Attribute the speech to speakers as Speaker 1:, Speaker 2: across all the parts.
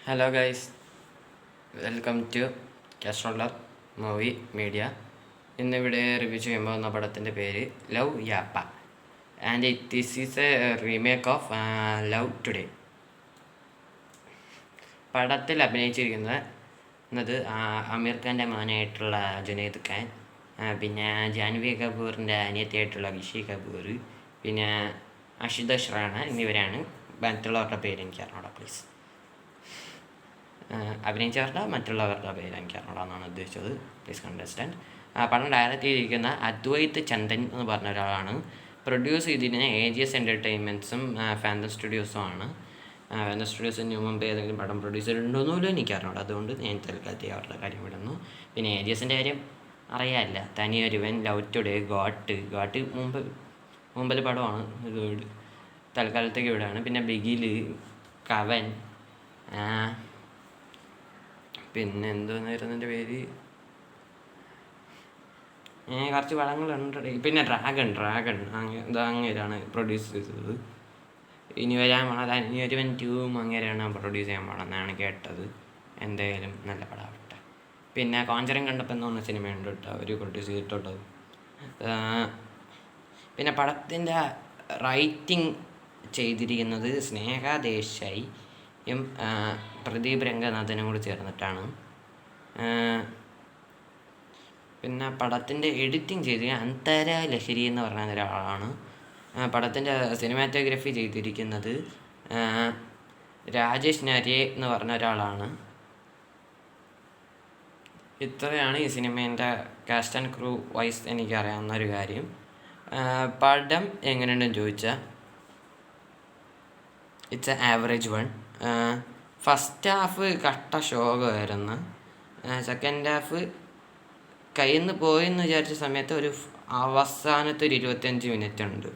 Speaker 1: Hello guys, welcome to Castroller movie media. ഇന്നിവിടെ review ചെയ്യാൻ പോകുന്ന പടത്തിൻ്റെ പേര് Loveyapa and this is a remake of Love Today. പടത്തിൽ അഭിനയിച്ചിരിക്കുന്നത് അമീർ ഖാൻ്റെ മോനായിട്ടുള്ള ജുനൈദ് ഖാൻ, പിന്നെ ജാൻവി കപൂറിൻ്റെ അനിയത്തിയായിട്ടുള്ള ഋഷി കപൂർ, പിന്നെ അശുതോഷ് റാണ എന്നിവരാണ്. മറ്റുള്ളവരുടെ പേര് എനിക്ക് അറിഞ്ഞൂടാ പ്ലീസ്. അഭിനയിച്ചവരുടെ മറ്റുള്ളവരുടെ പേര് എനിക്ക് അറിഞ്ഞൂടാന്നാണ് ഉദ്ദേശിച്ചത്, പ്ലീസ് അണ്ടർസ്റ്റാൻഡ്. പടം ഡയറക്റ്റ് ചെയ്തിരിക്കുന്ന അദ്വൈത് ചന്ദൻ എന്ന് പറഞ്ഞ ഒരാളാണ്. പ്രൊഡ്യൂസ് ചെയ്തിരിക്കുന്ന AGS എൻ്റർടൈൻമെൻറ്റ്സും ഫാൻറ്റം സ്റ്റുഡിയോസും ആണ്. ഫാൻറ്റം സ്റ്റുഡിയോസിന് മുമ്പ് ഏതെങ്കിലും പടം പ്രൊഡ്യൂസ് ചെയ്തിട്ടുണ്ടോയെന്നൂലും എനിക്ക് അറിഞ്ഞൂടാ, അതുകൊണ്ട് ഞാൻ തൽക്കാലത്തെ അവരുടെ കാര്യം വിടുന്നു. പിന്നെ AGSൻ്റെ കാര്യം അറിയാമല്ല, തനിയൊരുവൻ, ലവ് ടുഡേ, ഗോട്ട് മുമ്പിൽ പടമാണ്, തൽക്കാലത്തേക്ക് വിടുകയാണ്. പിന്നെ ബിഗില്, കവൻ, പിന്നെ എന്തോന്നായിരുന്നു എൻ്റെ പേര്, കുറച്ച് പടങ്ങളുണ്ട്. പിന്നെ ഡ്രാഗൺ അങ്ങനെയാണ് പ്രൊഡ്യൂസ് ചെയ്തത്. ഇനി വരാൻ പോണത് തനിയൊരുവൻ 2 അങ്ങനെയാണ് പ്രൊഡ്യൂസ് ചെയ്യാൻ പോണെന്നാണ് കേട്ടത്. എന്തായാലും നല്ല പടമാവട്ടെ. പിന്നെ കോഞ്ചറിങ് കണ്ടപ്പോൾ എന്ന് പറഞ്ഞ സിനിമയുണ്ട് കേട്ടോ, അവർ പ്രൊഡ്യൂസ് ചെയ്തിട്ടുള്ളത്. പിന്നെ പടത്തിൻ്റെ റൈറ്റിംഗ് ചെയ്തിരിക്കുന്നത് സ്നേഹ ദേശായിയും പ്രദീപ് രംഗനാഥനും കൂടി ചേർന്നിട്ടാണ്. പിന്നെ പടത്തിൻ്റെ എഡിറ്റിംഗ് ചെയ്ത് അന്തര ലഹരി എന്ന് പറയുന്ന ഒരാളാണ്. പടത്തിൻ്റെ സിനിമാറ്റോഗ്രഫി ചെയ്തിരിക്കുന്നത് രാജേഷ് നരേ എന്ന് പറഞ്ഞ ഒരാളാണ്. ഇത്രയാണ് ഈ സിനിമേൻ്റെ കാസ്റ്റ് ആൻഡ് ക്രൂ വൈസ് എനിക്കറിയാവുന്ന ഒരു കാര്യം. പടം എങ്ങനെയുണ്ടെന്ന് ചോദിച്ചാൽ it's A average one. First half കട്ട ശോകമായിരുന്നു. സെക്കൻഡ് ഹാഫ് കയ്യിൽ നിന്ന് പോയെന്ന് വിചാരിച്ച സമയത്ത് ഒരു അവസാനത്തെ ഒരു 25 മിനിറ്റ് ഉണ്ട്,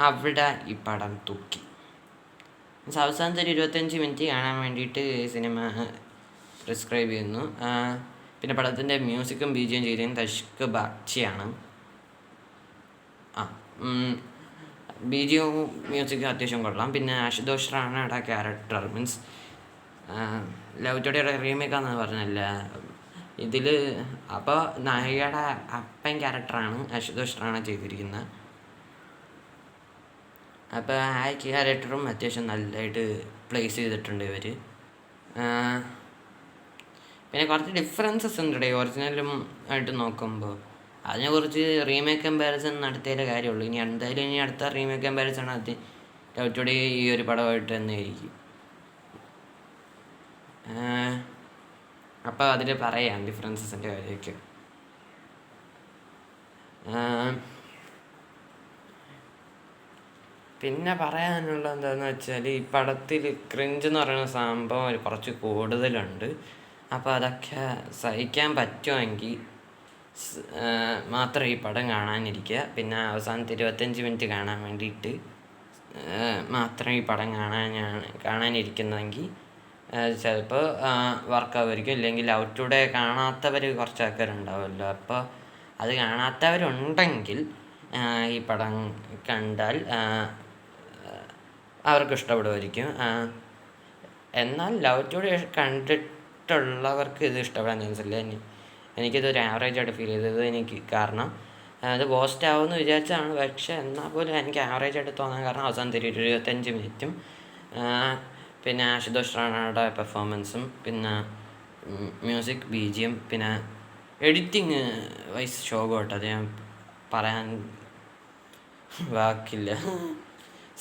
Speaker 1: അവിടെ ഈ പടം തൂക്കി. അവസാനത്തെ ഒരു 25 മിനിറ്റ് കാണാൻ വേണ്ടിയിട്ട് സിനിമ പ്രിസ്ക്രൈബ് ചെയ്യുന്നു. പിന്നെ പടത്തിൻ്റെ മ്യൂസിക്കും BGM ചെയ്തതും തഷ്ക് ബാഗ്ചിയാണ്. BGM മ്യൂസിക് അത്യാവശ്യം കൊള്ളാം. പിന്നെ അശുതോഷ് റാണയുടെ ക്യാരക്ടർ മീൻസ് ലവ് ടുഡേയുടെ റീമേക്കാന്ന് പറഞ്ഞല്ല ഇതിൽ. അപ്പോൾ നായികയുടെ അപ്പൻ ക്യാരക്ടറാണ് അശുതോഷ് റാണ ചെയ്തിരിക്കുന്നത്. അപ്പോൾ ആ ക്യാരക്ടറും അത്യാവശ്യം നല്ലതായിട്ട് പ്ലേസ് ചെയ്തിട്ടുണ്ട് ഇവർ. പിന്നെ കുറച്ച് ഡിഫറൻസസ് ഉണ്ട് ഒറിജിനലും ആയിട്ട് നോക്കുമ്പോൾ. അതിനെക്കുറിച്ച് റീമേക്ക് കമ്പാരിസൺ നടത്തിയാലേ കാര്യമുള്ളൂ. ഇനി അടുത്ത റീമേക്ക് കമ്പാരിസൺ അത് ലവ് ടുഡേ ഈ ഒരു പടമായിട്ട് തന്നെ ആയിരിക്കും. അപ്പോൾ അതിൽ പറയാം ഡിഫറൻസസിൻ്റെ കാര്യമൊക്കെ. പിന്നെ പറയാനുള്ളത് എന്താണെന്ന് വെച്ചാൽ ഈ പടത്തിൽ ക്രിഞ്ച് എന്ന് പറയുന്ന സംഭവം കുറച്ച് കൂടുതലുണ്ട്. അപ്പോൾ അതൊക്കെ സഹിക്കാൻ പറ്റുമെങ്കിൽ മാത്രം ഈ പടം കാണാനിരിക്കുക. പിന്നെ അവസാനത്തെ 25 മിനിറ്റ് കാണാൻ വേണ്ടിയിട്ട് മാത്രം ഈ പടം കാണാനിരിക്കുന്നതെങ്കിൽ ചിലപ്പോൾ വർക്കാവുമായിരിക്കും. ഇല്ലെങ്കിൽ ലവ് ടുഡേ കാണാത്തവർ കുറച്ച് ആൾക്കാരുണ്ടാവുമല്ലോ, അപ്പോൾ അത് കാണാത്തവരുണ്ടെങ്കിൽ ഈ പടം കണ്ടാൽ അവർക്ക് ഇഷ്ടപ്പെടുമായിരിക്കും. എന്നാൽ ലവ് ടുഡേ കണ്ടിട്ടുള്ളവർക്ക് ഇത് ഇഷ്ടപ്പെടാൻ ചാൻസ് ഇല്ല. എനിക്കിതൊരു ആവറേജായിട്ട് ഫീൽ ചെയ്തത് എനിക്ക്. കാരണം അത് പോസ്റ്റ് ആവുമെന്ന് വിചാരിച്ചതാണ്, പക്ഷേ എന്നാൽ പോലും എനിക്ക് ആവറേജായിട്ട് തോന്നാൻ കാരണം അവസാനത്തെ 25 മിനിറ്റും പിന്നെ അശുതോഷ് റാണയുടെ പെർഫോമൻസും പിന്നെ മ്യൂസിക് BGM പിന്നെ എഡിറ്റിങ് വൈസ് ശോകമായിട്ട് അത് ഞാൻ പറയാൻ വാക്കില്ല.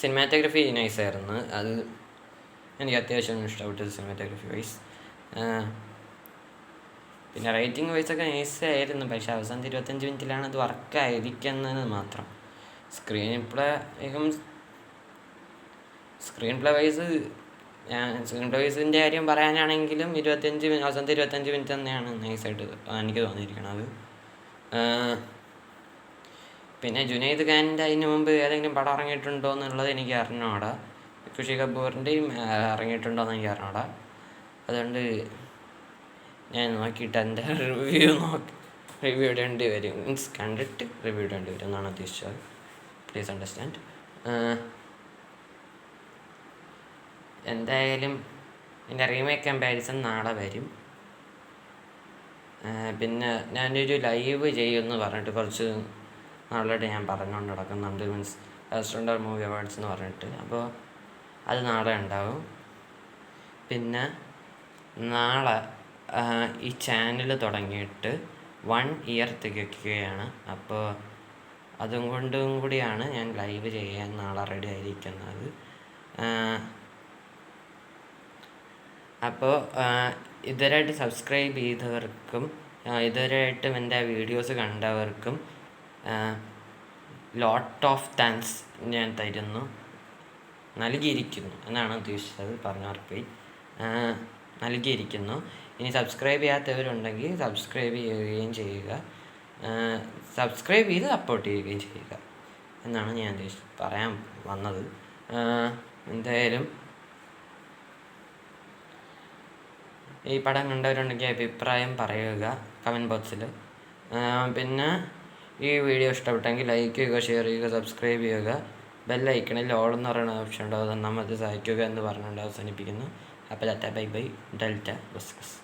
Speaker 1: സിനിമാറ്റോഗ്രഫി നൈസായിരുന്നു, അത് എനിക്ക് അത്യാവശ്യം ഇഷ്ടപ്പെട്ടത് സിനിമാറ്റോഗ്രഫി വൈസ്. പിന്നെ റേറ്റിംഗ് വൈസൊക്കെ നൈസായിരുന്നു, പക്ഷേ അവസാനത്തെ 25 മിനിറ്റിലാണ് അത് വർക്കായിരിക്കുന്നത് മാത്രം. സ്ക്രീൻ പ്ലേ വൈസിൻ്റെ കാര്യം പറയാനാണെങ്കിലും അവസാനത്തെ 25 മിനിറ്റ് തന്നെയാണ് നൈസായിട്ട് എനിക്ക് തോന്നിയിരിക്കണത്. പിന്നെ ജുനൈദ് ഖാൻ്റെ അതിന് മുമ്പ് ഏതെങ്കിലും പടം ഇറങ്ങിയിട്ടുണ്ടോ എന്നുള്ളത് എനിക്ക് അറിഞ്ഞൂടാ. ഋഷി കപൂറിൻ്റെയും ഇറങ്ങിയിട്ടുണ്ടോ എന്ന് എനിക്ക് അറിഞ്ഞൂടാ. അതുകൊണ്ട് ഞാൻ നോക്കിയിട്ട് എൻ്റെ റിവ്യൂ ഇടേണ്ടി വരും. മീൻസ് കണ്ടിട്ട് റിവ്യൂ ഇടേണ്ടി വരും എന്നാണ് ഉദ്ദേശിച്ചത്, പ്ലീസ് അണ്ടർസ്റ്റാൻഡ്. എന്തായാലും ഇതിൻ്റെ റീമേക്ക് കമ്പാരിസൺ നാളെ വരും. പിന്നെ ഞാനൊരു ലൈവ് ചെയ്യുമെന്ന് പറഞ്ഞിട്ട് കുറച്ച് നാളായിട്ട് ഞാൻ പറഞ്ഞുകൊണ്ട് നടക്കുന്നുണ്ട്. മീൻസ് റെസ്റ്റോറൻ്റ് മൂവി അവാർഡ്സ് എന്ന് പറഞ്ഞിട്ട്. അപ്പോൾ അത് നാളെ ഉണ്ടാവും. പിന്നെ നാളെ ഈ ചാനൽ തുടങ്ങിയിട്ട് 1 ഇയർ തികയ്ക്കുകയാണ്. അപ്പോൾ അതും കൊണ്ടും കൂടിയാണ് ഞാൻ ലൈവ് ചെയ്യാൻ നാളെ റെഡി ആയിരിക്കുന്നത്. അപ്പോൾ ഇതുവരെയായിട്ട് സബ്സ്ക്രൈബ് ചെയ്തവർക്കും ഇതുവരെയായിട്ടും എൻ്റെ വീഡിയോസ് കണ്ടവർക്കും ലോട്ട് ഓഫ് താങ്ക്സ് ഞാൻ നൽകിയിരിക്കുന്നു എന്നാണ് ഉദ്ദേശിച്ചത്. പറഞ്ഞവർക്ക് നൽകിയിരിക്കുന്നു. ഇനി സബ്സ്ക്രൈബ് ചെയ്യാത്തവരുണ്ടെങ്കിൽ സബ്സ്ക്രൈബ് ചെയ്യുകയും ചെയ്യുക. സബ്സ്ക്രൈബ് ചെയ്ത് സപ്പോർട്ട് ചെയ്യുകയും ചെയ്യുക എന്നാണ് ഞാൻ പറയാൻ വന്നത്. എന്തായാലും ഈ പടം കണ്ടവരുണ്ടെങ്കിൽ അഭിപ്രായം പറയുക കമൻറ്റ് ബോക്സിൽ. പിന്നെ ഈ വീഡിയോ ഇഷ്ടപ്പെട്ടെങ്കിൽ ലൈക്ക് ചെയ്യുക, ഷെയർ ചെയ്യുക, സബ്സ്ക്രൈബ് ചെയ്യുക. ബെല്ലൈക്കണിൽ ഓൾ എന്ന് പറയുന്ന ഓപ്ഷൻ ഉണ്ടാവും, അത് നമ്മൾ സഹായിക്കുക എന്ന് പറഞ്ഞുകൊണ്ട് അവസാനിപ്പിക്കുന്നു. അപ്പോൾ ബൈ ബൈ. ഡെൽറ്റ ബസ്കസ്.